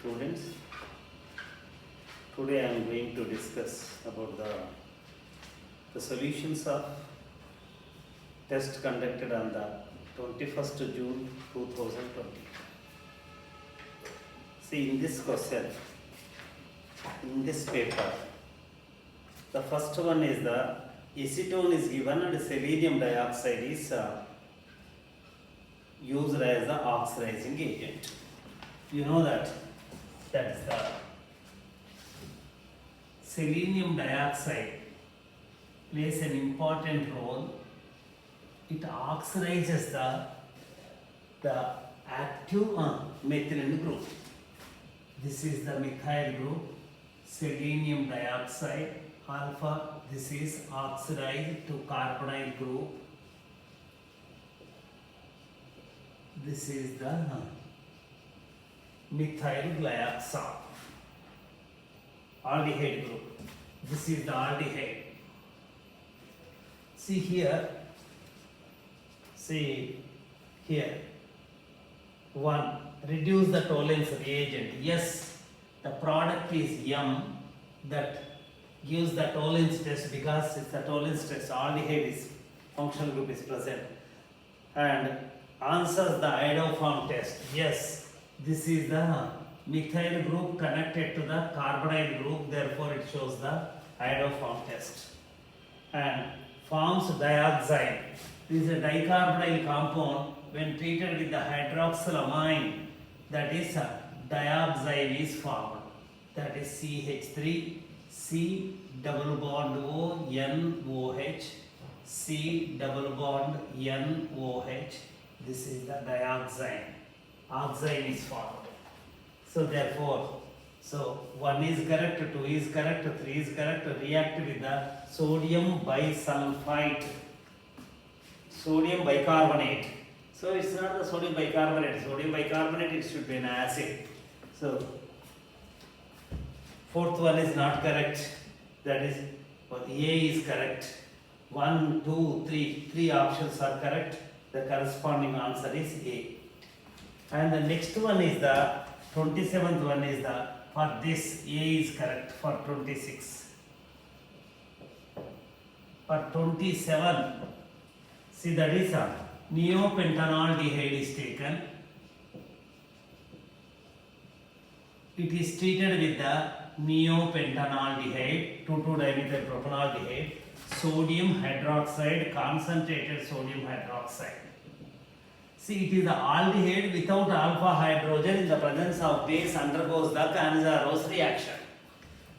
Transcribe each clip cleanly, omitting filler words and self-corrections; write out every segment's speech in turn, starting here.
students. Today I am going to discuss about the solutions of test conducted on the 21st June 2020. See, in this question, in this paper, the first one is the acetone is given and selenium dioxide is used as the oxidizing agent. You know that is the selenium dioxide plays an important role. It oxidizes the active methylene group. This is the methyl group, selenium dioxide alpha. This is oxidized to carbonyl group. This is the methyl glyoxal aldehyde group. This is the aldehyde. See here. One, reduce the tolerance reagent. Yes, the product is M that gives the tolerance test because it's the tolerance test. Aldehyde is functional group is present and answers the iodoform test. Yes, this is the methyl group connected to the carbonyl group, therefore it shows the iodoform test and forms dioxide. This is a dicarbonyl compound. When treated with the hydroxylamine, that is a dioxide is formed. That is CH3, C double bond O, NOH, C double bond NOH. This is the dioxide. Oxide is formed. So therefore, 1 is correct, 2 is correct, 3 is correct. React with the sodium bisulfite, sodium bicarbonate. So it's not the sodium bicarbonate. Sodium bicarbonate, it should be an acid. So fourth one is not correct. That is, A is correct. 1, 2, 3. 3 options are correct. The corresponding answer is A. And the next one is the 27th one is the, for this A is correct for 26. For 27, see that is a neopentanaldehyde is taken. It is treated with the neopentanaldehyde, 2,2-dimethyl propanaldehyde, sodium hydroxide, concentrated sodium hydroxide. See, it is the aldehyde without alpha hydrogen in the presence of base undergoes the Cannizzaro reaction.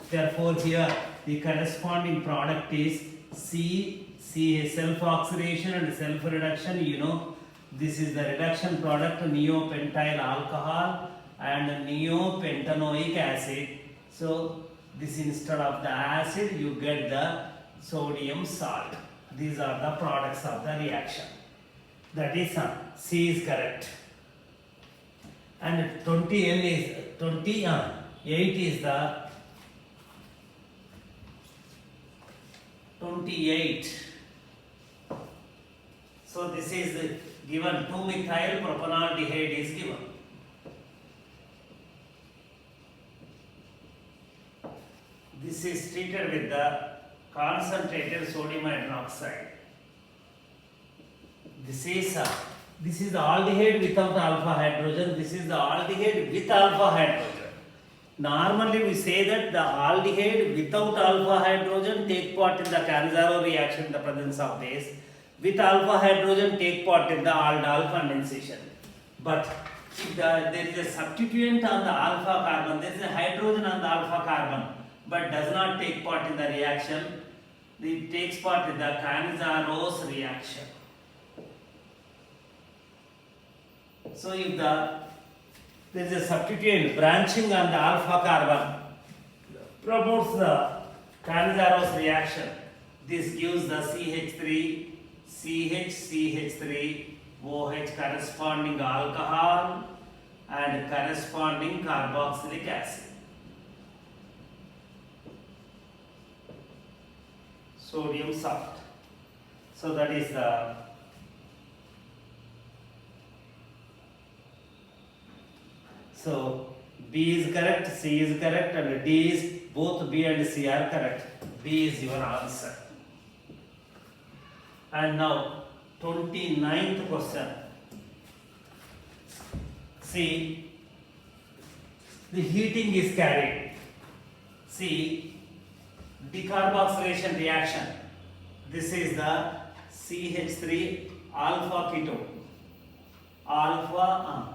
Therefore, here the corresponding product is self oxidation and self reduction. You know, this is the reduction product neopentyl alcohol and neopentanoic acid. So, this instead of the acid, you get the sodium salt. These are the products of the reaction. That is C is correct. And 28 is the 28. So this is given 2-methyl propanaldehyde is given. This is treated with the concentrated sodium hydroxide. This is the aldehyde without alpha hydrogen. This is the aldehyde with alpha hydrogen. Normally we say that the aldehyde without alpha hydrogen take part in the Cannizzaro reaction in the presence of base. With alpha hydrogen take part in the aldol condensation. But if there is a substituent on the alpha carbon, there is a hydrogen on the alpha carbon, but does not take part in the reaction. It takes part in the Cannizzaro reaction. So if there is a substituent branching on the alpha carbon promotes the Cannizzaro reaction, this gives the CH3, CH3, OH corresponding alcohol and corresponding carboxylic acid. Sodium salt. So that is the So B is correct, C is correct, and D is both B and C are correct. B is your answer. And now 29th question. See, the heating is carried. See, decarboxylation reaction. This is the CH3 alpha ketone. Alpha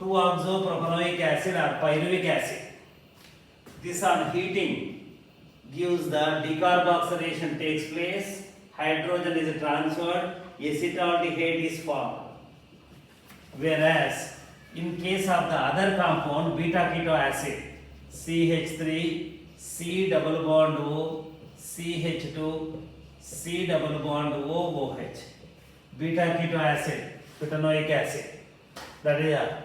2-oxopropanoic acid or pyruvic acid. This on heating gives the decarboxylation takes place, hydrogen is transferred, acetaldehyde is formed. Whereas in case of the other compound beta keto acid, CH3, C double bond O, CH2, C double bond O, OH. Beta keto acid, butanoic acid. That is a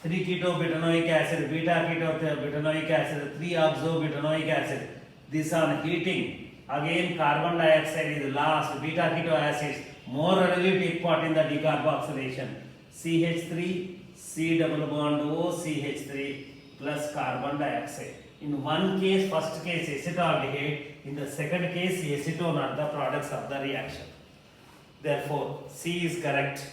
3-keto butanoic acid, beta keto butanoic acid, 3-oxo-butanoic acid. This on heating. Again, carbon dioxide is last. Beta keto acids more readily take part in the decarboxylation. CH3, C double bond O, CH3 plus carbon dioxide. In one case, first case acetaldehyde. In the second case, acetone are the products of the reaction. Therefore, C is correct.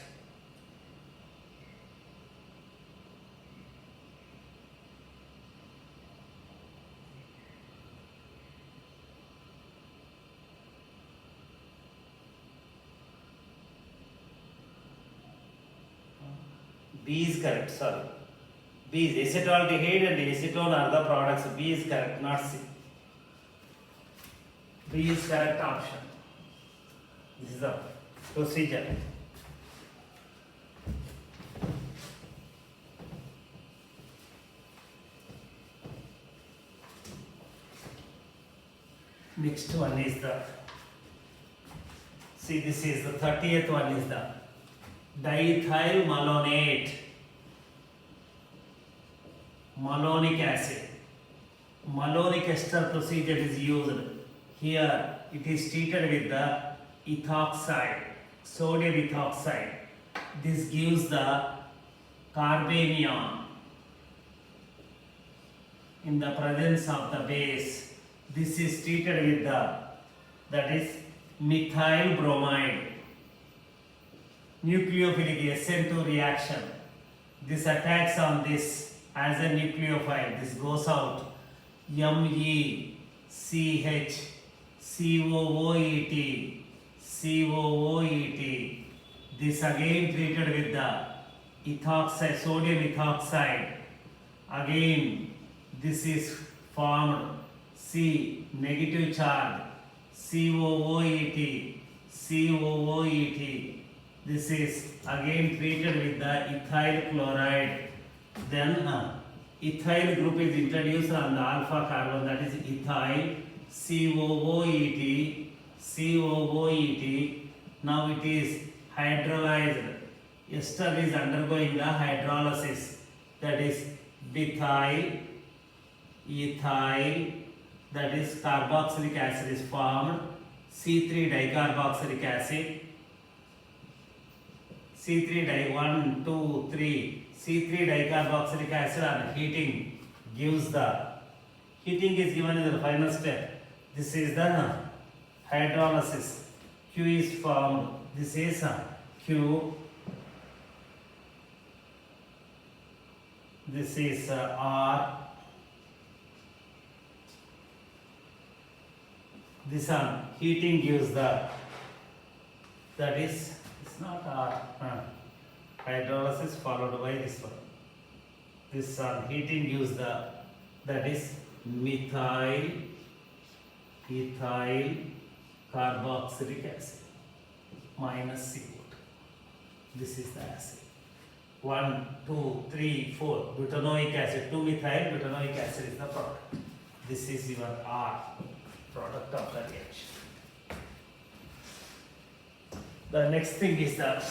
B is correct, sorry. B is acetaldehyde and acetone are the products. B is correct, not C. B is correct option. This is the procedure. Next one is the, see, this is the 30th one is the diethyl malonate, malonic acid. Malonic ester procedure is used. Here it is treated with the ethoxide, sodium ethoxide. This gives the carbanion in the presence of the base. This is treated with the, that is methyl bromide. Nucleophilic SN2 reaction. This attacks on this as a nucleophile. This goes out. MECH COOET COOET. This again treated with the ethoxide, sodium ethoxide. Again, this is formed C negative charge COOET COOET. This is again treated with the ethyl chloride. Then ethyl group is introduced on the alpha carbon, that is ethyl COOET COOET. Now it is hydrolyzed. Ester is undergoing the hydrolysis, that is methyl, ethyl, that is carboxylic acid is formed, C3 dicarboxylic acid, C3 di 1, 2, 3, C3 dicarboxylic acid on heating gives the, heating is given in the final step. This is the hydrolysis. Q is formed. This is Q. This is R. This on heating gives the, that is, it's not R. Hydrolysis followed by this one. This on heating gives the, that is methyl, ethyl carboxylic acid minus CO2. This is the acid. 1, 2, 3, 4. Butanoic acid. 2-methyl butanoic acid is the product. This is your R, product of the reaction. The next thing is the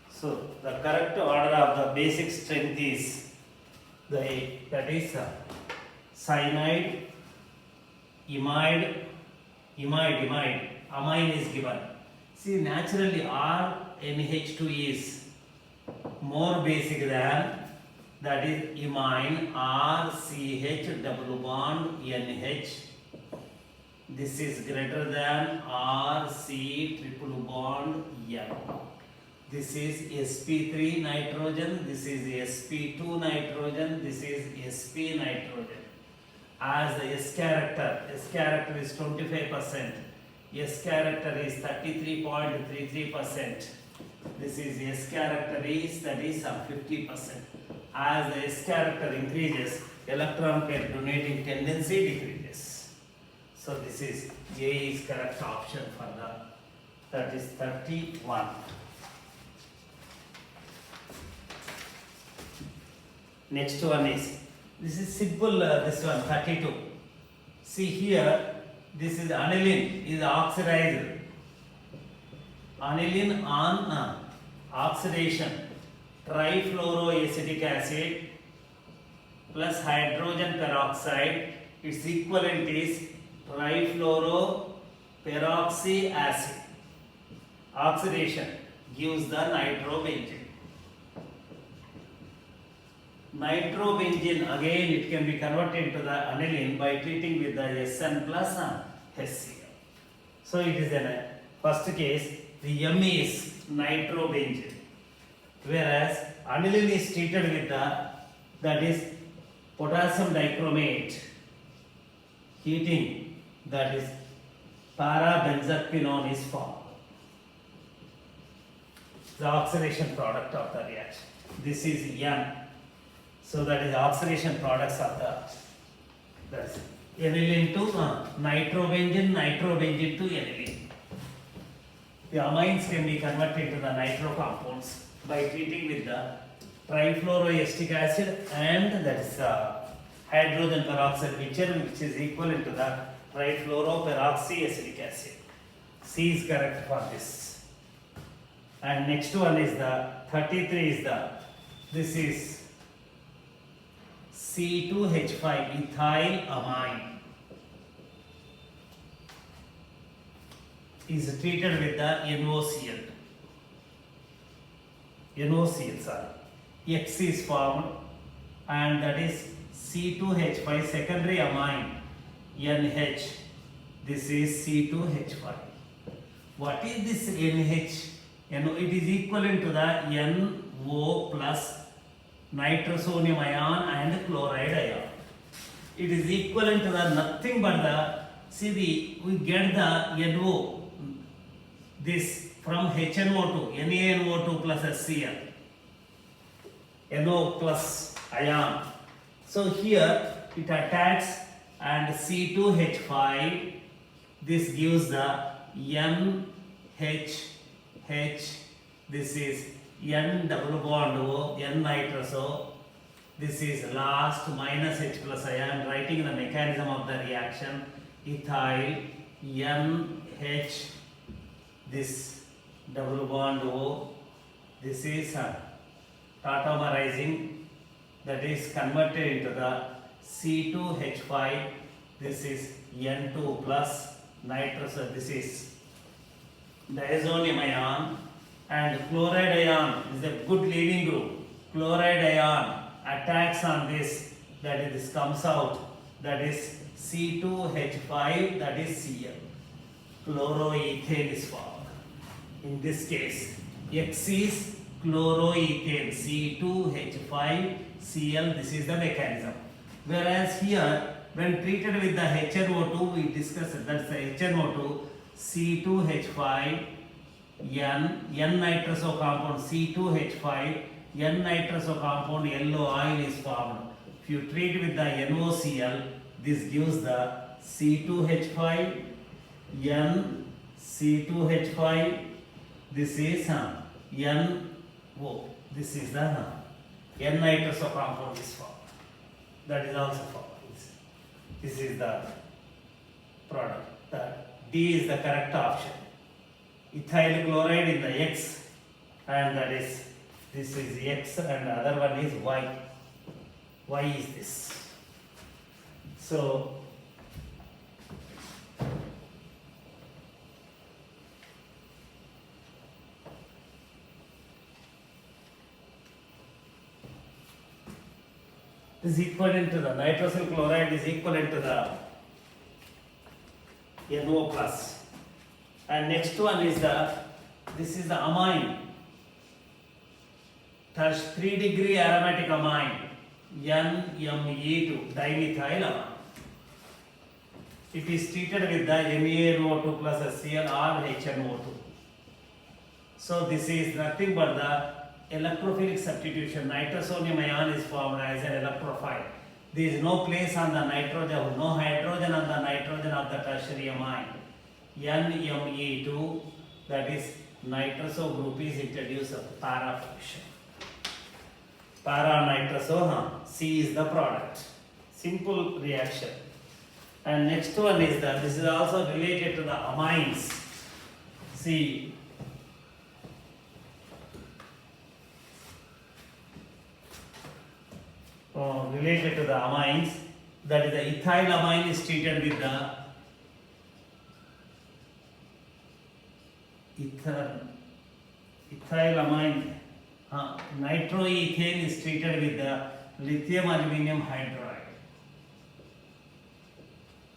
so the correct order of the basic strength is that is cyanide, amine is given. See, naturally RNH2 is more basic than, that is imine, RCH double bond NH. This is greater than RC triple bond N. This is sp3 nitrogen, this is sp2 nitrogen, this is sp nitrogen. As the S character is 25%, S character is 33.33%. This is S character is, that is 50%. As the S character increases, electron pair donating tendency decreases. So this is A is correct option for that is 31. Next one is, this is simple, this one 32. See here, this is aniline is oxidized. Aniline on oxidation, trifluoroacetic acid plus hydrogen peroxide, its equivalent is trifluoroperoxy acid. Oxidation gives the nitrobenzene. Nitrobenzene again it can be converted to the aniline by treating with the Sn plus HCl. So it is in a first case the M is nitrobenzene, whereas aniline is treated with that is potassium dichromate. Heating, that is parabenzoquinone is formed. The oxidation product of the reaction. This is N. So that is oxidation products of that's aniline to nitrobenzene, nitrobenzene to aniline. The amines can be converted to the nitro compounds by treating with the trifluoroacetic acid and that is hydrogen peroxide mixture, which is equivalent to the trifluoroperoxyacetic acid. C is correct for this. And next one is the 33 is this is C2H5 ethyl amine is treated with the NOCl, sorry. X is formed and that is C2H5 secondary amine NH. This is C2H5. What is this NH? It is equivalent to the NO plus nitrosonium ion and chloride ion. It is equivalent to the nothing but we get the NO, this from HNO2, NaNO2 plus HCl, NO plus ion. So here it attacks and C2H5, this gives the NH, this is N double bond O, N nitrous O. This is last minus H plus I am writing the mechanism of the reaction. Ethyl NH, this double bond O. This is tautomerizing, that is converted into the C2H5. This is N2 plus nitrous. This is diazonium ion. And chloride ion is a good leaving group. Chloride ion attacks on this, that is this comes out, that is C2H5, that is Cl. Chloroethane is formed. In this case, X is chloroethane, C2H5 Cl, this is the mechanism. Whereas here, when treated with the HNO2, we discussed that's the HNO2, C2H5 N nitroso compound C2H5, N nitroso compound yellow oil is formed. If you treat with the NOCl, this gives the C2H5, N C2H5, this is NO, this is the N nitroso compound is formed. That is also formed. This is the product. The D is the correct option. Ethyl chloride in the X, and that is, this is X and the other one is Y. Why is this? So is equivalent to the nitrosyl chloride is equivalent to the NO plus. And next one is this is the amine, 3-degree aromatic amine, NME2, dimethylamine. It is treated with the MeNO2 plus HCl or HNO2. So this is nothing but the electrophilic substitution. Nitrosonium ion is formed as an electrophile. There is no place on the nitrogen, no hydrogen on the nitrogen of the tertiary amine. NME2, that is nitroso group is introduced of para function. Para nitroso, C is the product. Simple reaction. And next one is this is also related to the amines. See, related to the amines, that is the ethylamine is treated with the ethylamine. Nitroethane is treated with the lithium aluminum hydride.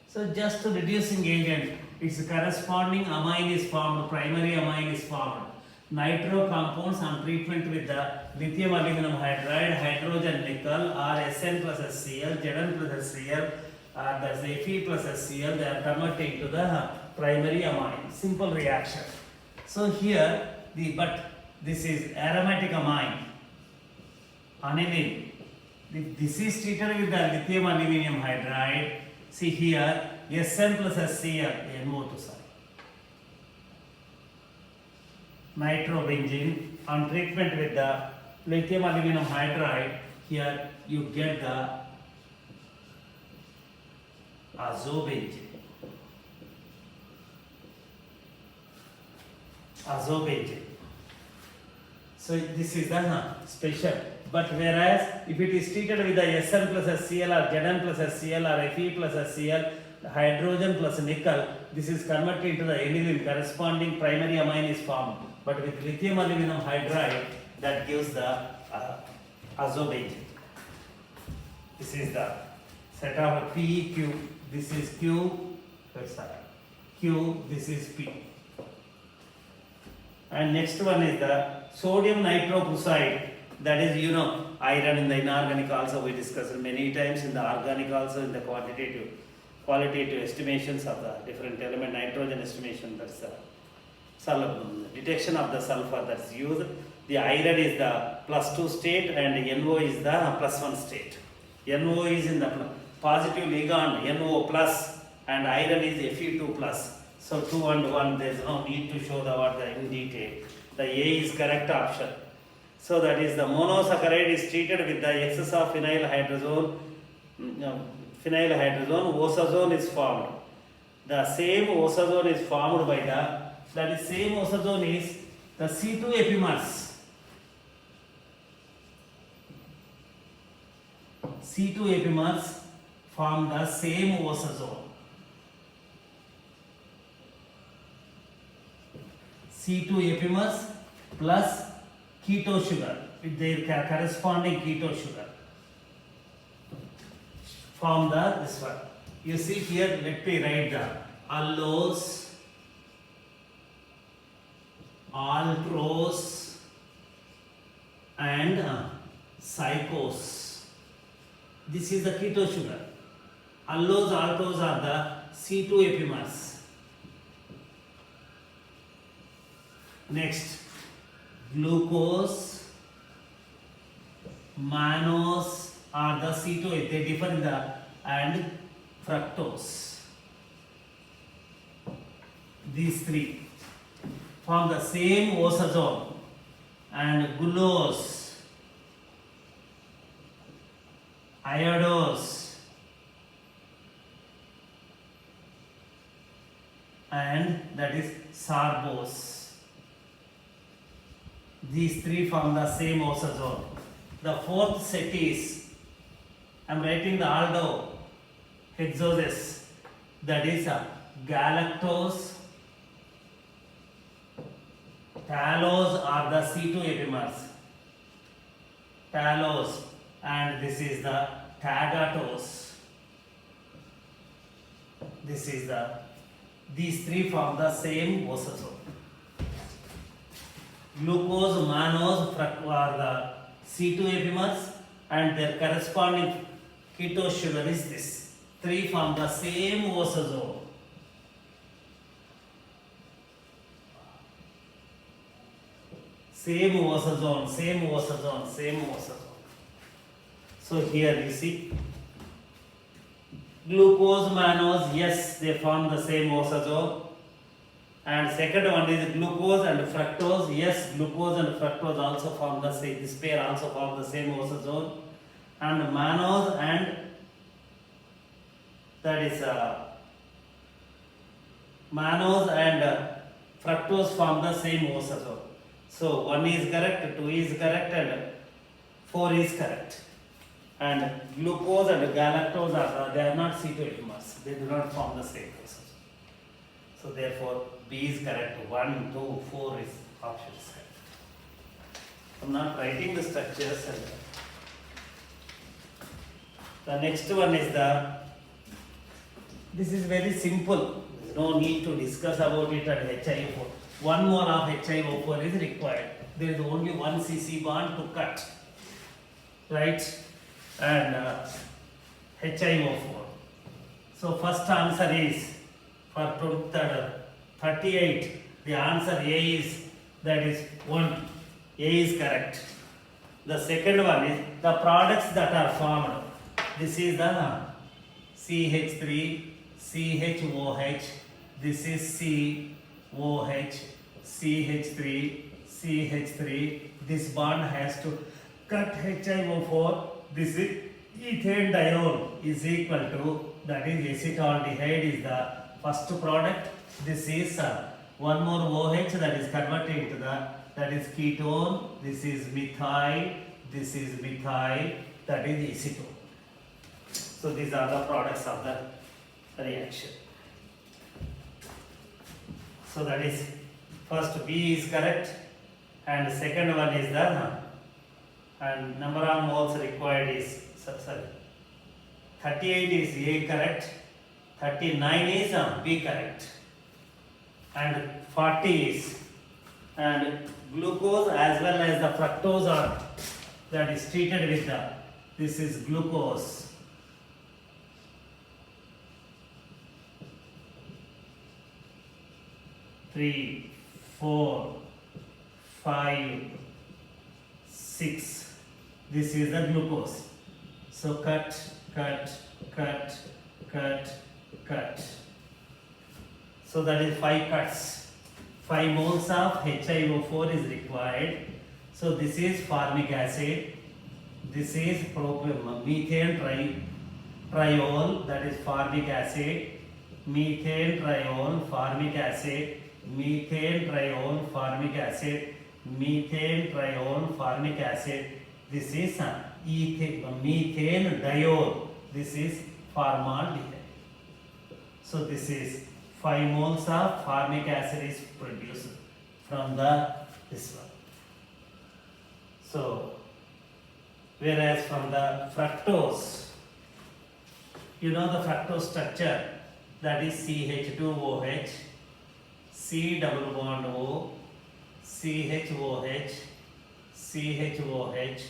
So just to reducing agent, its corresponding amine is formed, primary amine is formed. Nitro compounds on treatment with the lithium aluminum hydride, hydrogen nickel or Sn plus HCl, Zn plus HCl, that's Fe plus HCl, they are converted into the primary amine. Simple reaction. So here, but this is aromatic amine, aniline. This is treated with the lithium aluminum hydride. See here, Sn plus HCl, NO2 side. Nitrobenzene, on treatment with the lithium aluminum hydride, here you get the azobenzene. So this is the special. But whereas if it is treated with the Sn plus HCl or Zn plus HCl or Fe plus HCl, hydrogen plus nickel, this is converted into the aniline, corresponding primary amine is formed. But with lithium aluminum hydride, that gives the azobenzene. This is the set of P, Q. This is Q, Q, this is P. And next one is the sodium nitroprusside. That is, iron in the inorganic also we discussed many times, in the organic also, in the qualitative estimations of the different element, nitrogen estimation, that's the detection of the sulfur that's used. The iron is the +2 state and NO is the +1 state. NO is in the positive ligand, NO plus, and iron is Fe2 plus. So 2 and 1, there is no need to show the in detail. The A is correct option. So that is the monosaccharide is treated with the excess of phenyl hydrazone, osazone is formed. The same osazone is formed by that is same osazone is the C2 epimers. C2 epimers form the same osazone. C2 epimers plus keto sugar with their corresponding keto sugar form this one. You see here, let me write the allose, altrose and psychose. This is the keto sugar. Allose, altrose are the C2 epimers. Next, glucose, mannose are the C2, they differ in and fructose. These three form the same osazone, and glucose, iodose and that is sorbose. These three form the same osazone. The fourth set is I'm writing the aldo hexoses, that is galactose, tallose are the C2 epimers, tallose, and this is the tagatose. This is these three form the same osazole. Glucose, mannose, fructose are the C2 epimers, and their corresponding ketose sugar is this. Three form the same osazole. Same osazole, same osazole, same osazole. So here you see glucose, mannose, yes, they form the same osazole. And second one is glucose and fructose. Yes, glucose and fructose also form the same. This pair also form the same osazole. And mannose and that is mannose and fructose form the same osazole. So 1 is correct, 2 is correct, and 4 is correct. And glucose and galactose they are not C2 epimers. They do not form the same osazole. So therefore B is correct. 1, 2, 4 is option is correct. I'm not writing the structures. And the next one is this is very simple. There is no need to discuss about it at HiO4. 1 mole of HiO4 is required. There is only 1 CC bond to cut. Right? And HiO4. So first answer is for 38. The answer A is, that is 1. A is correct. The second one is the products that are formed. This is the CH3, CHOH. This is COH, CH3, CH3. This bond has to cut HiO4. This is ethane diol is equal to, that is acetaldehyde is the first product. This is one more OH that is converted into that is ketone. This is methyl. This is methyl. That is acetone. So these are the products of the reaction. So that is first B is correct, and second one is and number of moles required is 38 is A correct, 39 is B correct, and 40 is, and glucose as well as the fructose are that is treated with this is glucose. Three, 4, 5, 6. This is the glucose. So cut, cut, cut, cut, cut. So that is 5 cuts. 5 moles of HiO4 is required. So this is formic acid. This is methane triol, that is formic acid. Methane triol, formic acid. Methane triol, formic acid. Methane triol, formic acid. This is methane diol. This is formaldehyde. So this is 5 moles of formic acid is produced from this one. So whereas from the fructose, you know the fructose structure, that is CH2OH, C double bond O, CHOH, CHOH,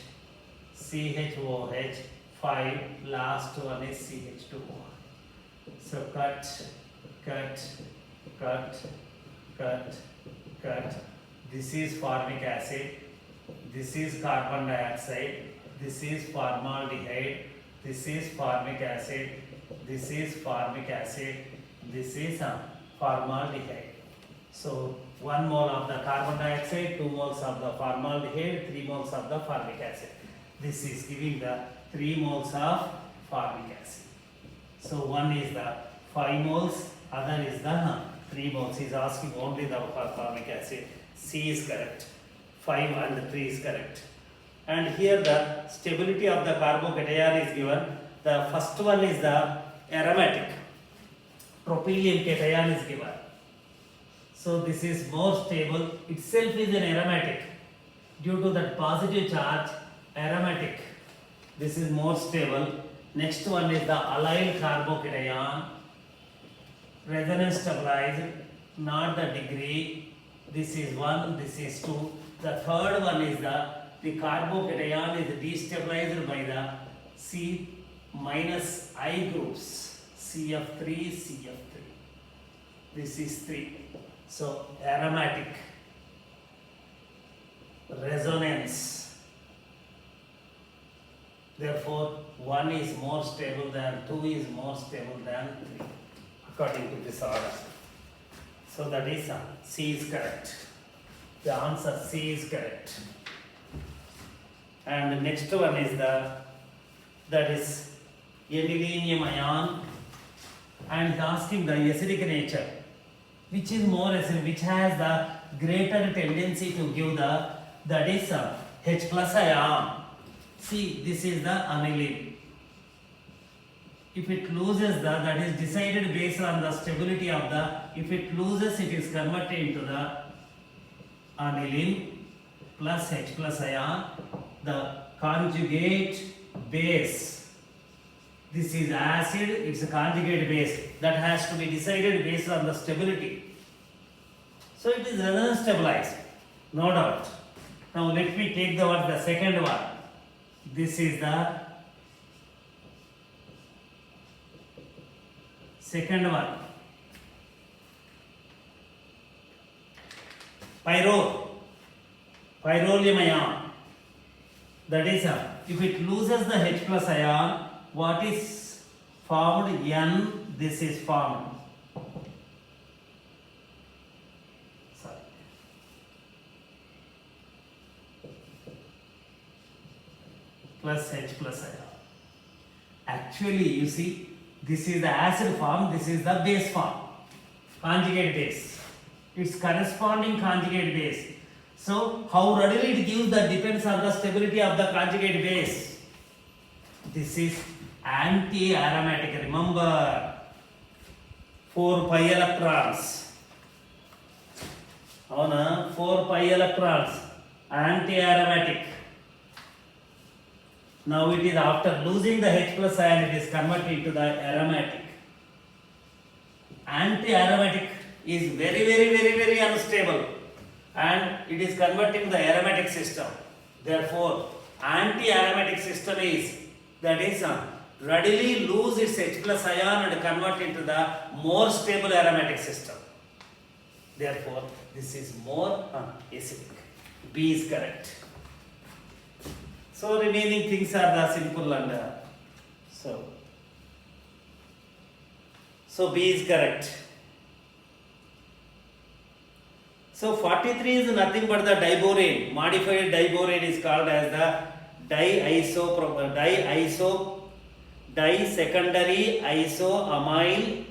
CHOH, 5, last one is CH2OH. So cut, cut, cut, cut, cut. This is formic acid, this is carbon dioxide, this is formaldehyde, this is formic acid, this is formic acid, this is formaldehyde. So 1 mole of the carbon dioxide, 2 moles of the formaldehyde, 3 moles of the formic acid. This is giving the 3 moles of formic acid. So one is the 5 moles, other is the 3 moles. He is asking only the formic acid. C is correct. 5 and 3 is correct. And here the stability of the carbocation is given. The first one is the aromatic. Propylium cation is given. So this is more stable. Itself is an aromatic. Due to that positive charge, aromatic. This is more stable. Next one is the allyl carbocation. Resonance stabilized, not the degree. This is 1, this is 2. The third one is the carbocation is destabilized by the C minus I groups. CF3, CF3. This is 3. So aromatic, resonance. Therefore, 1 is more stable than 2 is more stable than 3 according to this order. So that is C is correct. The answer C is correct. And the next one is that is aniline ion, and is asking the acidic nature. Which is more acidic, which has the greater tendency to give that is H plus ion. See, this is the aniline. If it loses that is decided based on the stability of if it loses, it is converted into the aniline plus H plus ion. The conjugate base. This is acid, it's a conjugate base that has to be decided based on the stability. So it is resonance stabilized, no doubt. Now let me take the second one. This is the second one. Pyrrolium ion. That is, if it loses the H plus ion, what is formed? N, this is formed. Sorry. Plus H plus ion. Actually, you see, this is the acid form, this is the base form. Conjugate base. Its corresponding conjugate base. So, how readily it gives that depends on the stability of the conjugate base. This is anti-aromatic. Remember, 4 pi electrons. 4 pi electrons. Anti-aromatic. Now it is after losing the H plus ion, it is converted into the aromatic. Anti-aromatic is very unstable, and it is converting the aromatic system. Therefore, anti-aromatic system is readily lose its H plus ion and convert into the more stable aromatic system. Therefore, this is more acidic. B is correct. So remaining things are the simple and so B is correct. So 43 is nothing but the diborane. Modified diborane is called as the disecondary isoamyl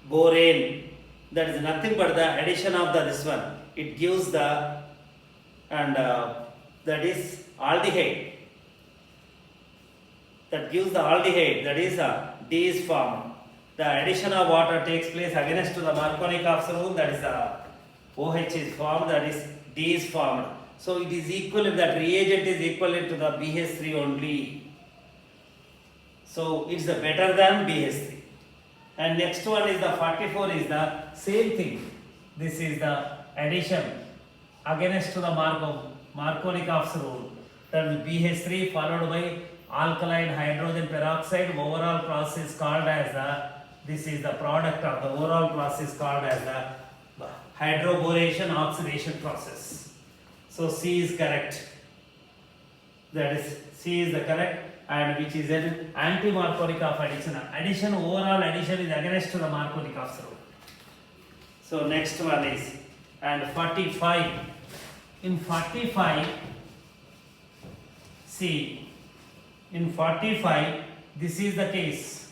borane. That is nothing but the addition of this one. It gives the that is aldehyde. That gives the aldehyde. That is D is formed. The addition of water takes place against to the Markovnikov's rule. That is OH is formed. That is D is formed. So it is equivalent. That reagent is equivalent to the BH3 only. So it's better than BH3. And next one is the 44 is the same thing. This is the addition against to the Markovnikov's rule. That is BH3 followed by alkaline hydrogen peroxide. Overall process is called as this is the product of the overall process called as the hydroboration oxidation process. So C is correct. That is C is the correct, and which is an anti-Markovnikov addition. Addition, overall addition is against to the Markovnikov's rule. So next one is, and 45. In 45, see, in 45, this is the case.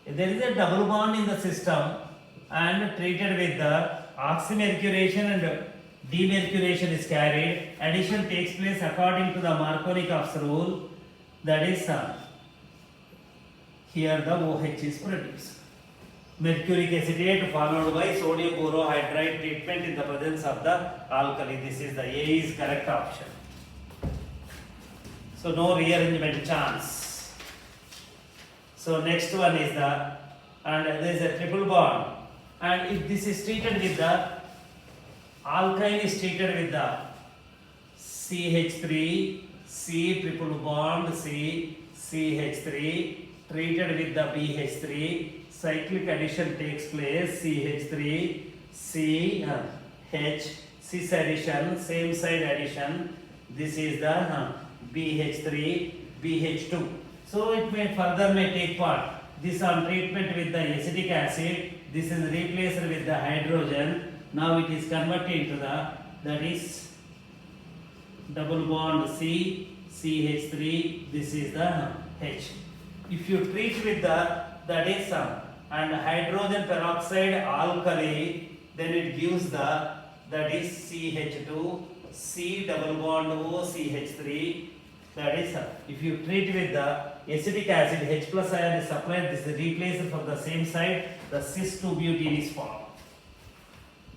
There is a double bond in the system and treated with the oxymercuration and demercuration is carried. Addition takes place according to the Markovnikov's rule. That is Here the OH is produced. Mercuric acetate followed by sodium borohydride treatment in the presence of the alkali. This is the A is correct option. So no rearrangement chance. So next one is the, and there is a triple bond, and if this is treated with the alkyne is treated with the CH3, C triple bond C, CH3 treated with the BH3, cyclic addition takes place, CH3, C, H, cis addition, same side addition, this is the BH3, BH2. So it may further take part. This on treatment with the acetic acid, this is replaced with the hydrogen. Now it is converted into the, that is double bond C, CH3, this is the H. If you treat with the, that is and hydrogen peroxide alkali, then it gives the, that is CH2, C double bond O, CH3, that is if you treat with the acetic acid, H plus ion is supplied, this is replaced from the same side, the cis 2 butene is formed.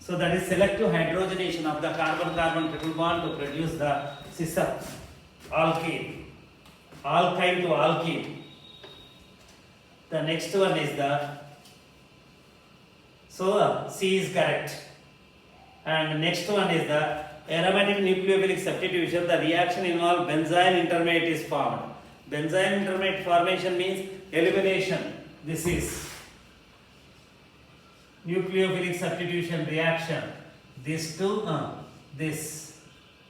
So that is selective hydrogenation of the carbon-carbon triple bond to produce the cis alkene, alkyne to alkene. The next one is the, so C is correct. And next one is the aromatic nucleophilic substitution. The reaction involves benzyl intermediate is formed. Benzyl intermediate formation means elimination. This is nucleophilic substitution reaction. This to this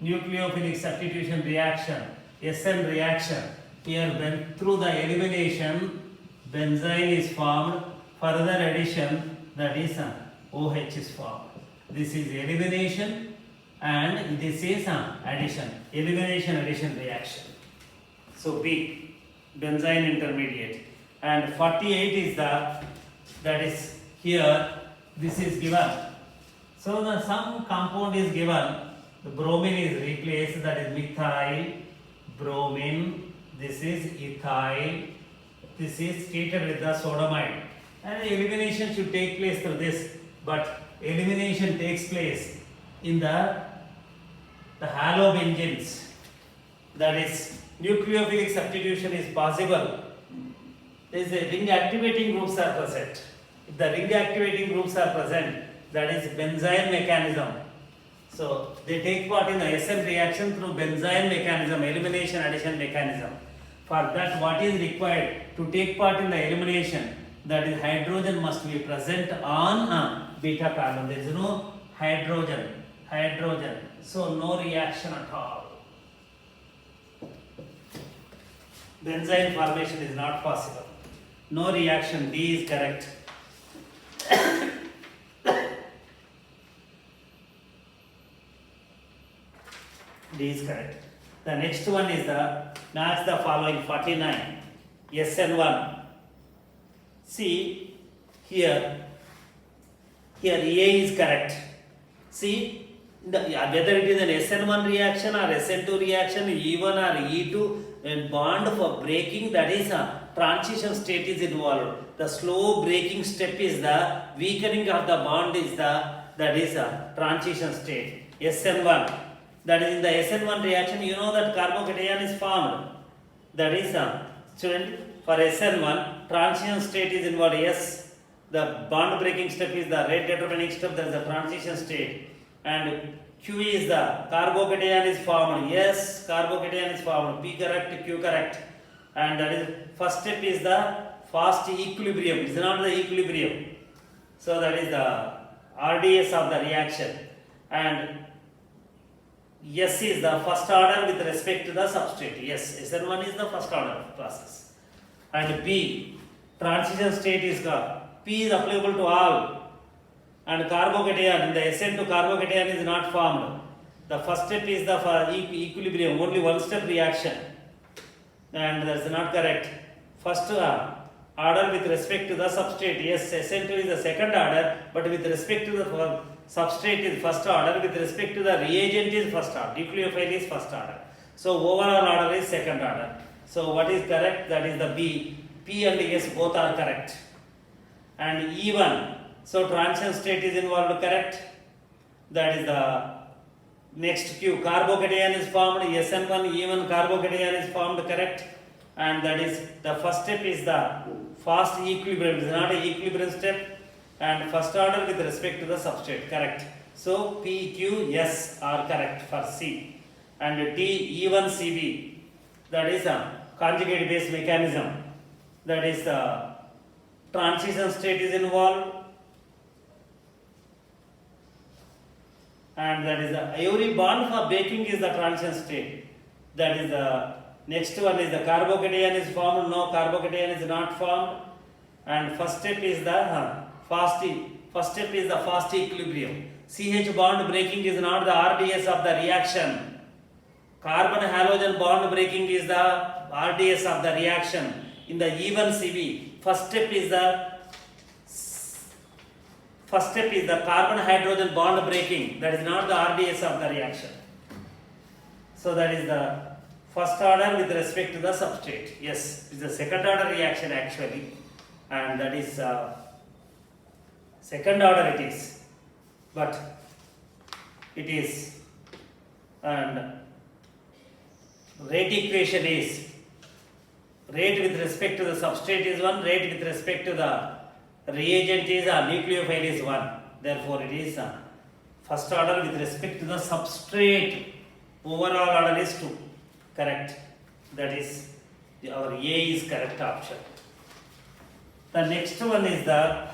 nucleophilic substitution reaction, SN reaction. Here when through the elimination benzyl is formed, further addition, that is OH is formed. This is elimination and this is addition, elimination addition reaction. So B, benzyl intermediate. And 48 is the, that is here, this is given. So the some compound is given, the bromine is replaced, that is methyl, bromine, this is ethyl, this is treated with the sodamide. And elimination should take place through this, but elimination takes place in the halobenzenes. That is, nucleophilic substitution is possible. There is a ring activating groups are present. If the ring activating groups are present, that is benzyl mechanism. So they take part in the SN reaction through benzyl mechanism, elimination addition mechanism. For that, what is required to take part in the elimination? That is, hydrogen must be present on beta carbon. There is no hydrogen, so no reaction at all. Benzyl formation is not possible. No reaction. D is correct. D is correct. The next one is the, match the following 49, SN1. See, here A is correct. See, whether it is an SN1 reaction or SN2 reaction, E1 or E2, and bond for breaking, that is a transition state is involved. The slow breaking step is the weakening of the bond is the, that is a transition state. SN1. That is in the SN1 reaction, you know that carbocation is formed. That is student, for SN1, transition state is involved. Yes, the bond breaking step is the rate determining step, that is the transition state. And Q is the carbocation is formed. Yes, carbocation is formed. P correct, Q correct. And that is first step is the fast equilibrium. It is not the equilibrium. So that is the RDS of the reaction. And S is the first order with respect to the substrate. Yes, SN1 is the first order process. And P, transition state is P is applicable to all. And carbocation, in the SN2 carbocation is not formed. The first step is the equilibrium, only one step reaction. And that is not correct. First order with respect to the substrate. Yes, SN2 is the second order, but with respect to the substrate is first order, with respect to the reagent is first order, nucleophile is first order. So overall order is second order. So what is correct? That is the B. P and S both are correct. And E1, so transition state is involved, correct. That is the next Q, carbocation is formed, SN1, E1 carbocation is formed, correct. And that is the first step is the fast equilibrium, it is not an equilibrium step, and first order with respect to the substrate, correct. So P, Q, S are correct for C. And T, E1, CB, that is a conjugate base mechanism, that is the transition state is involved, and that is the every bond for breaking is the transition state. That is the next one is the carbocation is formed, no carbocation is not formed, and first step is the fast equilibrium. CH bond breaking is not the RDS of the reaction. Carbon halogen bond breaking is the RDS of the reaction. In the E1 CB, first step is the carbon hydrogen bond breaking, that is not the RDS of the reaction. So that is the first order with respect to the substrate. Yes, it is the second order reaction actually, and that is second order it is, but it is, and rate equation is rate with respect to the substrate is 1, rate with respect to the reagent is nucleophile is 1. Therefore, it is first order with respect to the substrate. Overall order is 2. Correct. That is our A is correct option. The next one is the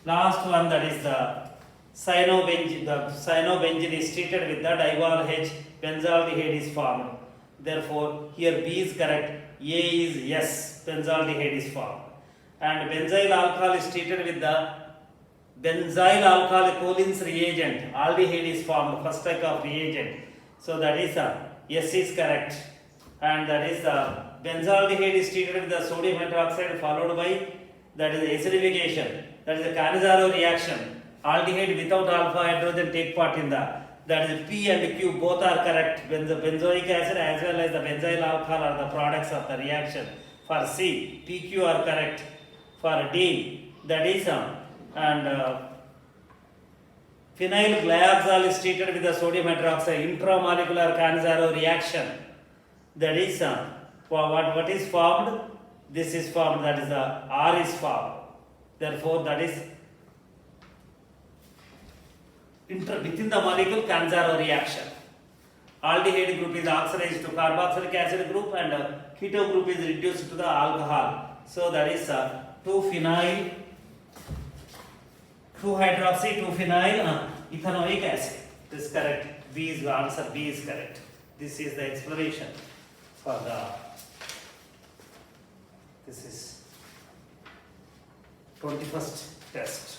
last one, that is the cyanobenzene. The cyanobenzene is treated with the diol H, benzaldehyde is formed. Therefore, here B is correct. A is yes, benzaldehyde is formed. And benzyl alcohol is treated with the benzyl alcohol Collins reagent. Aldehyde is formed, first type of reagent. So that is S is correct. And that is the benzaldehyde is treated with the sodium hydroxide followed by that is acidification. That is a Cannizzaro reaction. Aldehyde without alpha hydrogen take part in that is P and Q both are correct. Benzoic acid as well as the benzyl alcohol are the products of the reaction. For C, PQ are correct. For D, that is phenyl glyoxal is treated with the sodium hydroxide, intramolecular Cannizzaro reaction. That is what is formed? This is formed, that is the R is formed. Therefore, that is within the molecule Cannizzaro reaction. Aldehyde group is oxidized to carboxylic acid group, and keto group is reduced to the alcohol. So that is 2-phenyl, 2-hydroxy, 2-phenyl ethanoic acid. This is correct. B is the answer. B is correct. This is the explanation for this is 21st test.